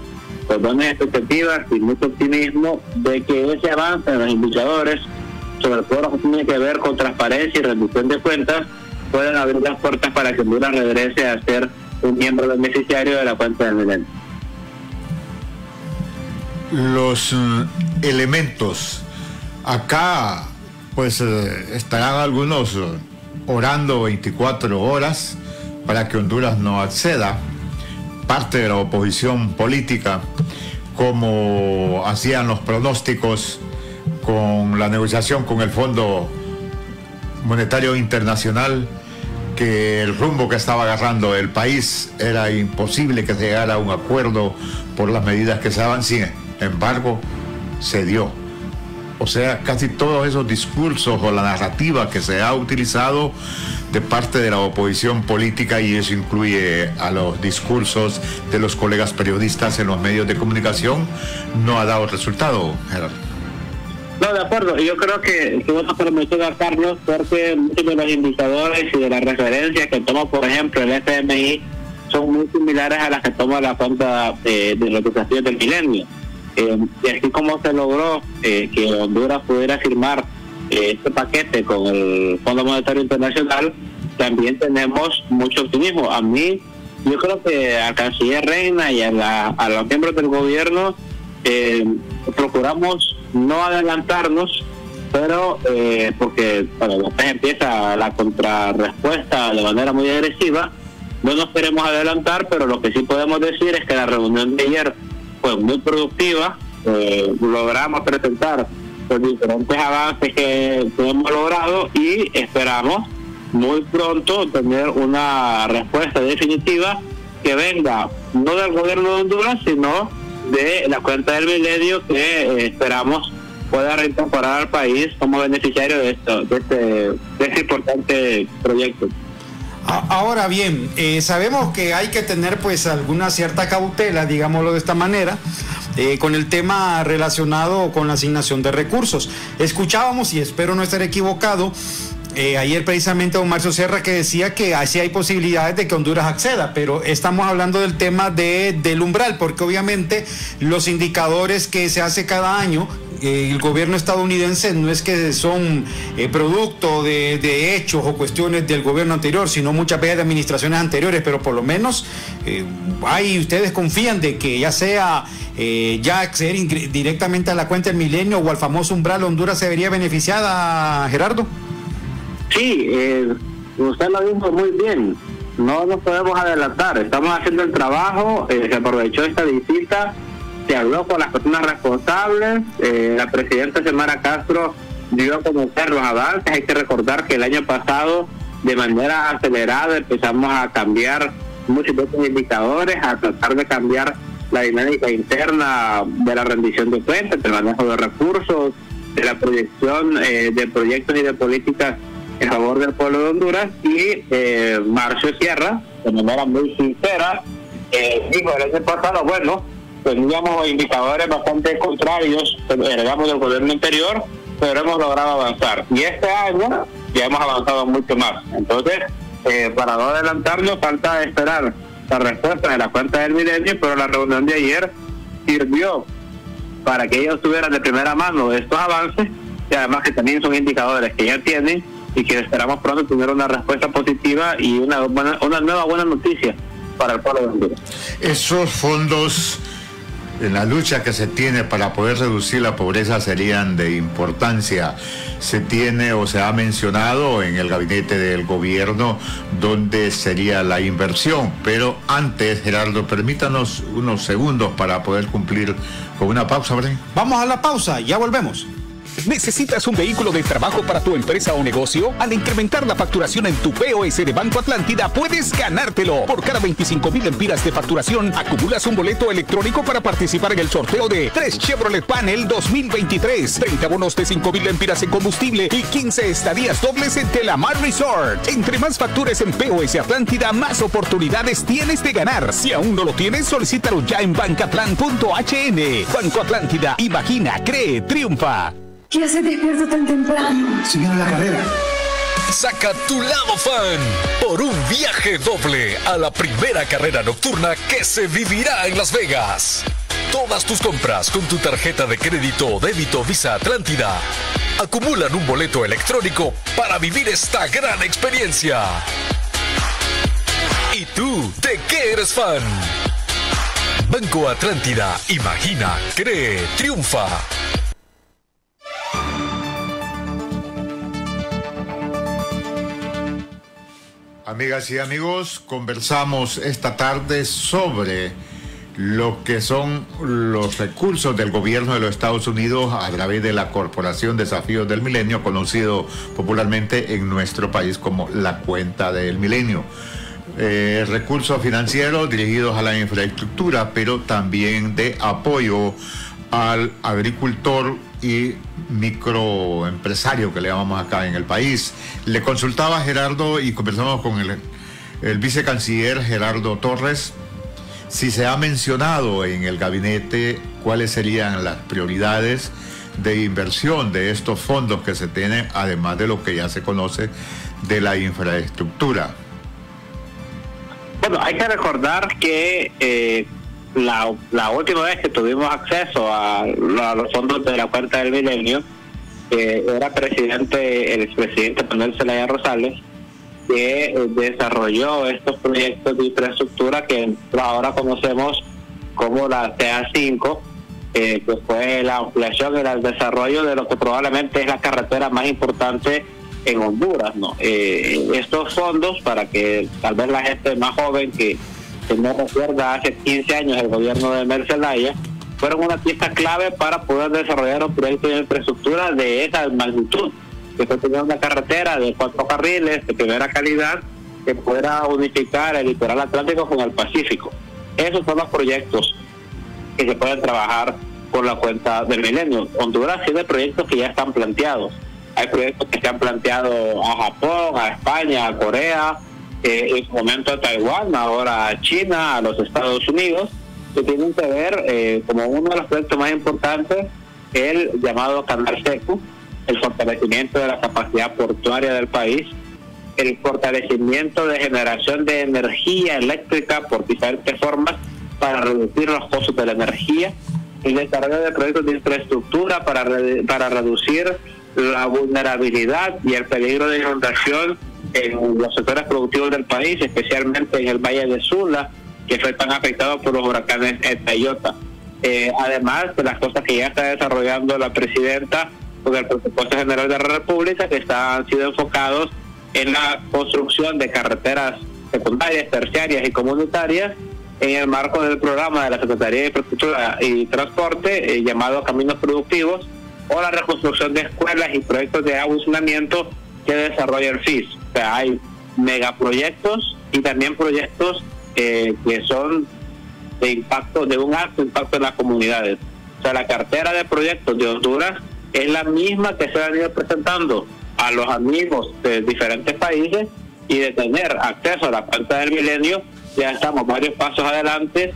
pues buenas expectativas y mucho optimismo de que ese avance en los indicadores, sobre todo lo que tiene que ver con transparencia y rendición de cuentas, puedan abrir las puertas para que Honduras regrese a ser un miembro beneficiario de la cuenta del milenio. Los elementos acá pues estarán algunos orando 24 horas para que Honduras no acceda. Parte de la oposición política, como hacían los pronósticos con la negociación con el Fondo Monetario Internacional, que el rumbo que estaba agarrando el país era imposible que se llegara a un acuerdo por las medidas que se daban. Sin embargo, se dio. O sea, casi todos esos discursos o la narrativa que se ha utilizado de parte de la oposición política, y eso incluye a los discursos de los colegas periodistas en los medios de comunicación, no ha dado resultado, Gerardo. No, de acuerdo. Yo creo que vos has permitido a Carlos, porque muchos de los indicadores y de las referencias que toma, por ejemplo, el FMI, son muy similares a las que toma la cuenta de los desafíos del milenio. Y así como se logró que Honduras pudiera firmar este paquete con el Fondo Monetario Internacional, también tenemos mucho optimismo. Yo creo que al canciller Reina y a los miembros del gobierno procuramos no adelantarnos, pero porque después empieza la contrarrespuesta de manera muy agresiva. No nos queremos adelantar, pero lo que sí podemos decir es que la reunión de ayer fue muy productiva. Logramos presentar los diferentes avances que hemos logrado y esperamos muy pronto tener una respuesta definitiva que venga no del gobierno de Honduras, sino de la cuenta del milenio, que esperamos pueda reincorporar al país como beneficiario de este importante proyecto. Ahora bien, sabemos que hay que tener pues alguna cierta cautela, digámoslo de esta manera, con el tema relacionado con la asignación de recursos. Escuchábamos, y espero no estar equivocado, ayer precisamente a don Marcio Serra, que decía que así hay posibilidades de que Honduras acceda, pero estamos hablando del tema del umbral, porque obviamente los indicadores que se hace cada año, el gobierno estadounidense, no es que son producto de hechos o cuestiones del gobierno anterior, sino muchas veces de administraciones anteriores, pero por lo menos ustedes confían de que ya sea ya acceder directamente a la cuenta del milenio o al famoso umbral, Honduras se vería beneficiada, Gerardo. Sí, usted lo dijo muy bien, no nos podemos adelantar, estamos haciendo el trabajo, se aprovechó esta visita, se habló con las personas responsables, la presidenta Xiomara Castro dio a conocer los avances. Hay que recordar que el año pasado de manera acelerada empezamos a cambiar muchos de estos indicadores, a tratar de cambiar la dinámica interna de la rendición de cuentas, del manejo de recursos, de la proyección de proyectos y de políticas en favor del pueblo de Honduras. Y Marcio Sierra, de manera muy sincera, dijo el año pasado, teníamos indicadores bastante contrarios, heredamos del gobierno anterior, pero hemos logrado avanzar. Y este año ya hemos avanzado mucho más. Entonces, para no adelantarnos, falta esperar la respuesta de la cuenta del milenio, pero la reunión de ayer sirvió para que ellos tuvieran de primera mano estos avances, y además que también son indicadores que ya tienen y que esperamos pronto tener una respuesta positiva y una nueva buena noticia para el pueblo de Honduras. Esos fondos en la lucha que se tiene para poder reducir la pobreza serían de importancia. Se tiene o se ha mencionado en el gabinete del gobierno dónde sería la inversión, pero antes, Gerardo, permítanos unos segundos para poder cumplir con una pausa, ¿verdad? Vamos a la pausa, ya volvemos. ¿Necesitas un vehículo de trabajo para tu empresa o negocio? Al incrementar la facturación en tu POS de Banco Atlántida, puedes ganártelo. Por cada 25,000 lempiras de facturación, acumulas un boleto electrónico para participar en el sorteo de 3 Chevrolet Panel 2023, 30 bonos de 5,000 lempiras en combustible y 15 estadías dobles en Telamar Resort. Entre más factures en POS Atlántida, más oportunidades tienes de ganar. Si aún no lo tienes, solicítalo ya en bancatlan.hn. Banco Atlántida, imagina, cree, triunfa. ¿Qué hace despierto tan temprano? Siguiendo la carrera. Saca tu lado fan por un viaje doble a la primera carrera nocturna que se vivirá en Las Vegas. Todas tus compras con tu tarjeta de crédito o débito Visa Atlántida acumulan un boleto electrónico para vivir esta gran experiencia. ¿Y tú, de qué eres fan? Banco Atlántida, imagina, cree, triunfa. Amigas y amigos, conversamos esta tarde sobre lo que son los recursos del gobierno de los Estados Unidos a través de la Corporación Desafíos del Milenio, conocido popularmente en nuestro país como la cuenta del milenio. Recursos financieros dirigidos a la infraestructura, pero también de apoyo al agricultor y microempresario que le llamamos acá en el país. Le consultaba a Gerardo y conversamos con el vicecanciller Gerardo Torres si se ha mencionado en el gabinete cuáles serían las prioridades de inversión de estos fondos que se tienen, además de lo que ya se conoce de la infraestructura. Bueno, hay que recordar que la última vez que tuvimos acceso a los fondos de la cuenta del milenio, era el expresidente Manuel Zelaya Rosales, que desarrolló estos proyectos de infraestructura que ahora conocemos como la TA5, que fue la ampliación y el desarrollo de lo que probablemente es la carretera más importante en Honduras, ¿no? Estos fondos, para que tal vez la gente más joven que no recuerda, hace 15 años el gobierno de Manuel Zelaya, fueron una pieza clave para poder desarrollar un proyecto de infraestructura de esa magnitud, que fue tener una carretera de 4 carriles de primera calidad que pueda unificar el litoral atlántico con el Pacífico. Esos son los proyectos que se pueden trabajar por la cuenta del milenio. Honduras tiene proyectos que ya están planteados. Hay proyectos que se han planteado a Japón, a España, a Corea, en su momento a Taiwán, ahora a China, a los Estados Unidos, que tienen que ver como uno de los proyectos más importantes el llamado Canal Seco, el fortalecimiento de la capacidad portuaria del país, el fortalecimiento de generación de energía eléctrica por diferentes formas para reducir los costos de la energía, el desarrollo de proyectos de infraestructura para reducir la vulnerabilidad y el peligro de inundación en los sectores productivos del país, especialmente en el Valle de Sula, que fue tan afectado por los huracanes Eta y Iota. Además de las cosas que ya está desarrollando la presidenta con el presupuesto general de la República, que han sido enfocados en la construcción de carreteras secundarias, terciarias y comunitarias en el marco del programa de la Secretaría de Infraestructura y Transporte llamado Caminos Productivos, o la reconstrucción de escuelas y proyectos de agua y saneamiento que desarrolla el FIS. O sea, hay megaproyectos y también proyectos que son de impacto, de un alto impacto en las comunidades. O sea, la cartera de proyectos de Honduras es la misma que se han ido presentando a los amigos de diferentes países, y de tener acceso a la cuenta del milenio ya estamos varios pasos adelante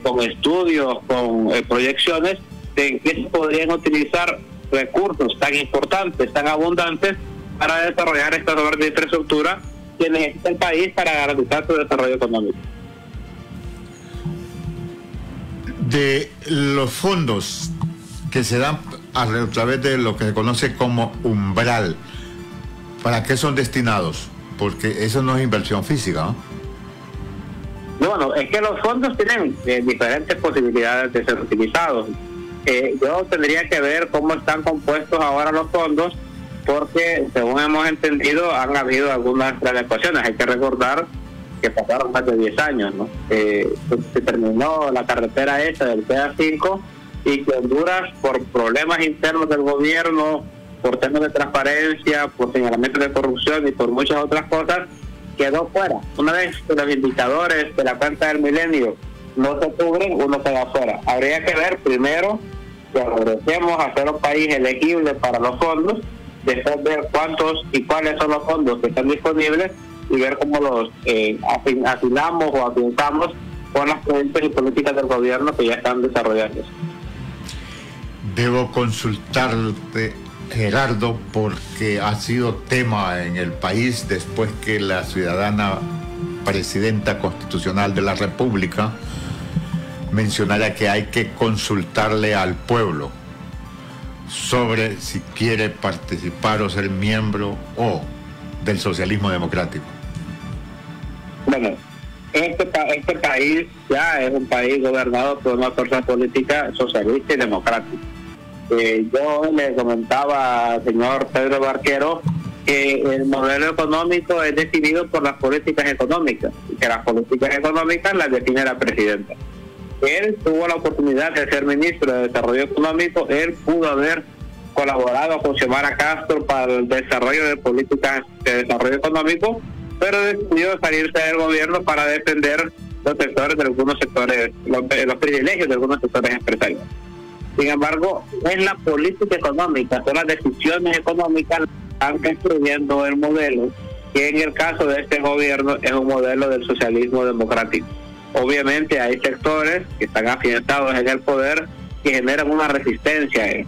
con estudios, con proyecciones de en qué se podrían utilizar recursos tan importantes, tan abundantes para desarrollar estas obras de infraestructura que necesita el país para garantizar su desarrollo económico. De los fondos que se dan a través de lo que se conoce como umbral, ¿para qué son destinados? Porque eso no es inversión física, ¿no? Bueno, es que los fondos tienen diferentes posibilidades de ser utilizados. Yo tendría que ver cómo están compuestos ahora los fondos, porque según hemos entendido han habido algunas readecuaciones. Hay que recordar que pasaron más de 10 años, ¿no? Se terminó la carretera esa del TA5, y que Honduras, por problemas internos del gobierno, por temas de transparencia, por señalamientos de corrupción y por muchas otras cosas, quedó fuera. Una vez que los indicadores de la cuenta del milenio no se cubren, uno queda fuera. Habría que ver primero que regresemos a ser un país elegible para los fondos, después ver cuántos y cuáles son los fondos que están disponibles y ver cómo los afinamos o apuntamos con las proyectos y políticas del gobierno que ya están desarrollando. Debo consultarte, Gerardo, porque ha sido tema en el país después que la ciudadana presidenta constitucional de la República mencionara que hay que consultarle al pueblo sobre si quiere participar o ser miembro o del socialismo democrático. Bueno, este país ya es un país gobernado por una fuerza política socialista y democrática. Yo le comentaba al señor Pedro Barquero que el modelo económico es definido por las políticas económicas, y que las políticas económicas las define la presidenta. Él tuvo la oportunidad de ser ministro de Desarrollo Económico, él pudo haber colaborado con Xiomara Castro para el desarrollo de políticas de desarrollo económico, pero decidió salirse del gobierno para defender los sectores de algunos sectores, los privilegios de algunos sectores empresarios. Sin embargo, es la política económica, son las decisiones económicas que están construyendo el modelo, que en el caso de este gobierno es un modelo del socialismo democrático. Obviamente hay sectores que están afianzados en el poder que generan una resistencia a él.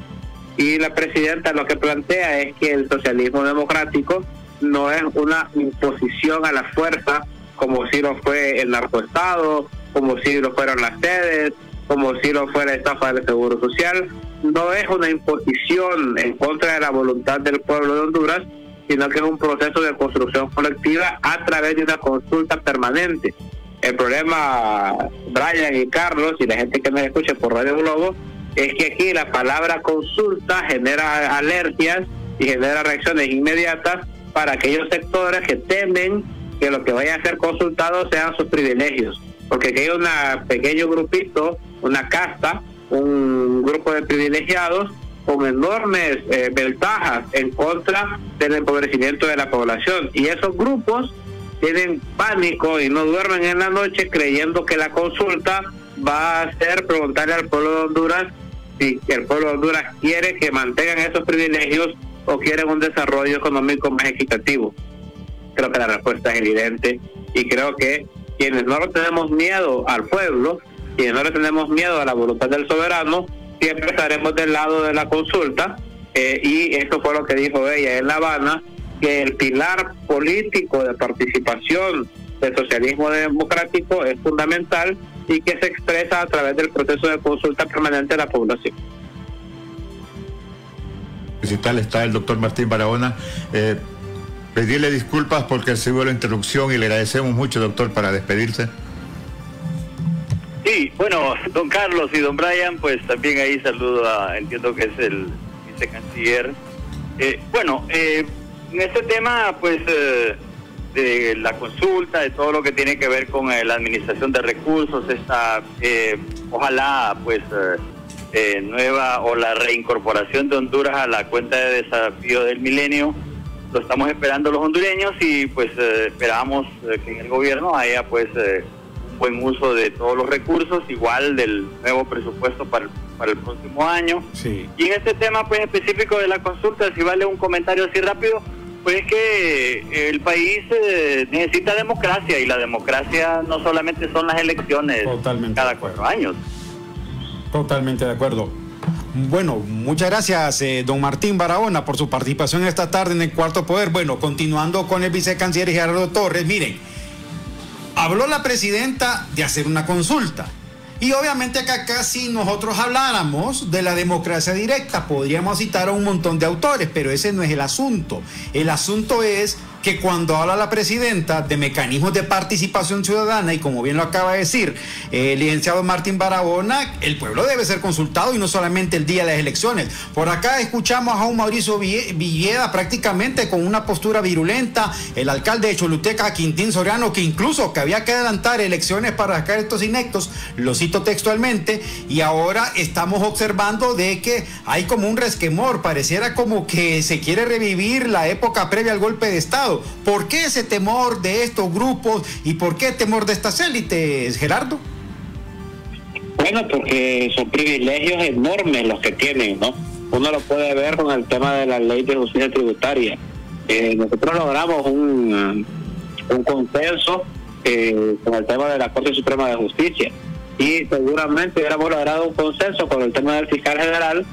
Y la presidenta lo que plantea es que el socialismo democrático no es una imposición a la fuerza, como si lo fue el narcoestado como si lo fueran las sedes, como si lo fuera estafa del Seguro Social. No es una imposición en contra de la voluntad del pueblo de Honduras, sino que es un proceso de construcción colectiva a través de una consulta permanente. El problema, Brian y Carlos, y la gente que nos escucha por Radio Globo, es que aquí la palabra consulta genera alergias y genera reacciones inmediatas para aquellos sectores que temen que lo que vaya a ser consultado sean sus privilegios. Porque aquí hay un pequeño grupito, una casta, un grupo de privilegiados con enormes ventajas en contra del empobrecimiento de la población. Y esos grupos tienen pánico y no duermen en la noche creyendo que la consulta va a ser preguntarle al pueblo de Honduras si el pueblo de Honduras quiere que mantengan esos privilegios o quieren un desarrollo económico más equitativo. Creo que la respuesta es evidente y creo que quienes no le tenemos miedo al pueblo, quienes no le tenemos miedo a la voluntad del soberano, siempre estaremos del lado de la consulta, y eso fue lo que dijo ella en La Habana, que el pilar político de participación del socialismo democrático es fundamental y que se expresa a través del proceso de consulta permanente de la población. Si tal está el doctor Martín Barahona, pedirle disculpas porque se hubo la interrupción y le agradecemos mucho, doctor, para despedirse. Sí, bueno, don Carlos y don Brian, pues también ahí saludo a, entiendo que es el vicecanciller. En este tema, pues, de la consulta, de todo lo que tiene que ver con la administración de recursos, esta, ojalá, pues, nueva o la reincorporación de Honduras a la cuenta de desafío del milenio, lo estamos esperando los hondureños y, pues, esperamos que en el gobierno haya, pues, un buen uso de todos los recursos, igual del nuevo presupuesto para el próximo año. Sí. Y en este tema, pues, específico de la consulta, si vale un comentario así rápido, pues es que el país necesita democracia, y la democracia no solamente son las elecciones cada 4 años. Totalmente de acuerdo. Bueno, muchas gracias, don Martín Barahona, por su participación esta tarde en el Cuarto Poder. Bueno, continuando con el vicecanciller Gerardo Torres, miren, habló la presidenta de hacer una consulta. Y obviamente que acá si nosotros habláramos de la democracia directa, podríamos citar a un montón de autores, pero ese no es el asunto. El asunto es que cuando habla la presidenta de mecanismos de participación ciudadana, y como bien lo acaba de decir el licenciado Martín Barahona, el pueblo debe ser consultado y no solamente el día de las elecciones. Por acá escuchamos a un Mauricio Villeda prácticamente con una postura virulenta, el alcalde de Choluteca, Quintín Soriano, que incluso que había que adelantar elecciones para sacar estos inectos, lo cito textualmente, y ahora estamos observando de que hay como un resquemor, pareciera como que se quiere revivir la época previa al golpe de Estado. ¿Por qué ese temor de estos grupos y por qué temor de estas élites, Gerardo? Bueno, porque son privilegios enormes los que tienen, ¿no? Uno lo puede ver con el tema de la ley de justicia tributaria. Nosotros logramos un consenso con el tema de la Corte Suprema de Justicia, y seguramente hubiéramos logrado un consenso con el tema del fiscal general,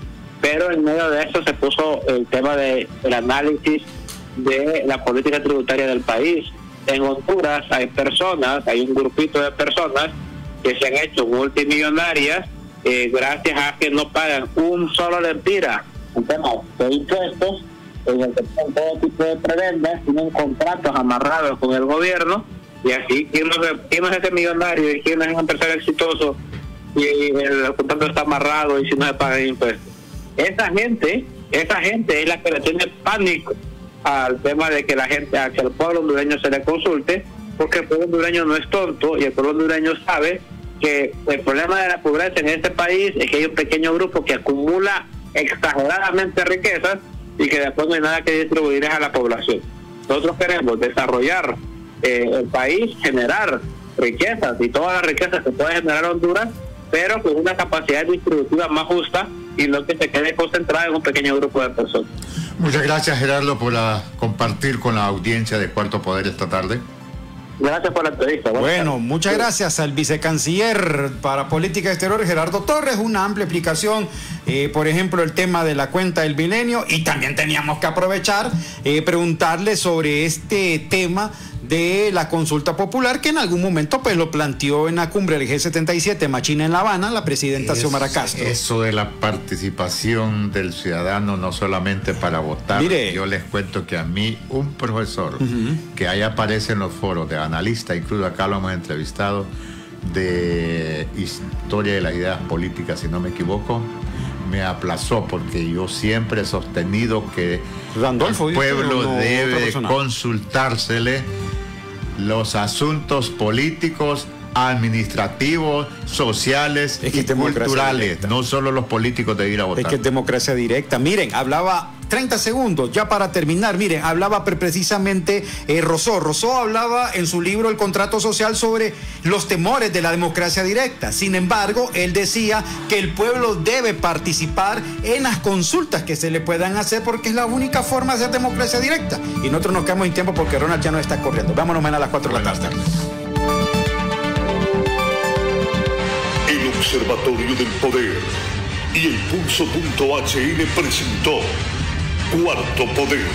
pero en medio de eso se puso el tema del análisis de la política tributaria del país. En Honduras hay un grupito de personas que se han hecho multimillonarias gracias a que no pagan un solo lempira en temas de impuestos, en el que tienen todo tipo de prebendas, tienen contratos amarrados con el gobierno, y así, ¿quién no es ese millonario y quién no es un empresario exitoso y el contrato está amarrado y si no se pagan impuestos? Esa gente es la que le tiene pánico al tema de que la gente, a que el pueblo hondureño se le consulte, porque el pueblo hondureño no es tonto y el pueblo hondureño sabe que el problema de la pobreza en este país es que hay un pequeño grupo que acumula exageradamente riquezas y que después no hay nada que distribuir a la población. Nosotros queremos desarrollar el país, generar riquezas y todas las riquezas que puede generar Honduras, pero con una capacidad distributiva más justa y no que se quede concentrada en un pequeño grupo de personas. Muchas gracias, Gerardo, por compartir con la audiencia de Cuarto Poder esta tarde. Gracias por la entrevista. Bueno, muchas gracias al vicecanciller para Política Exterior, Gerardo Torres. Una amplia explicación, por ejemplo, el tema de la cuenta del milenio, y también teníamos que aprovechar, preguntarle sobre este tema de la consulta popular que en algún momento pues lo planteó en la cumbre del G77 Machina en La Habana la presidenta Xiomara Castro. Eso de la participación del ciudadano no solamente para votar. Mire, yo les cuento que a mí un profesor que ahí aparece en los foros de analista, incluso acá lo hemos entrevistado, de historia de las ideas políticas, si no me equivoco, me aplazó porque yo siempre he sostenido que Randolfo, el pueblo debe consultársele los asuntos políticos, administrativos, sociales y culturales, no solo los políticos de ir a votar. Es que es democracia directa. Miren, hablaba 30 segundos, ya para terminar, miren, hablaba precisamente Rousseau. Rousseau hablaba en su libro El contrato social sobre los temores de la democracia directa. Sin embargo, él decía que el pueblo debe participar en las consultas que se le puedan hacer porque es la única forma de hacer democracia directa. Y nosotros nos quedamos en tiempo porque Ronald ya no está corriendo. Vámonos mañana a las 4 de la tarde. El Observatorio del Poder y el Pulso.hn presentó Cuarto Poder.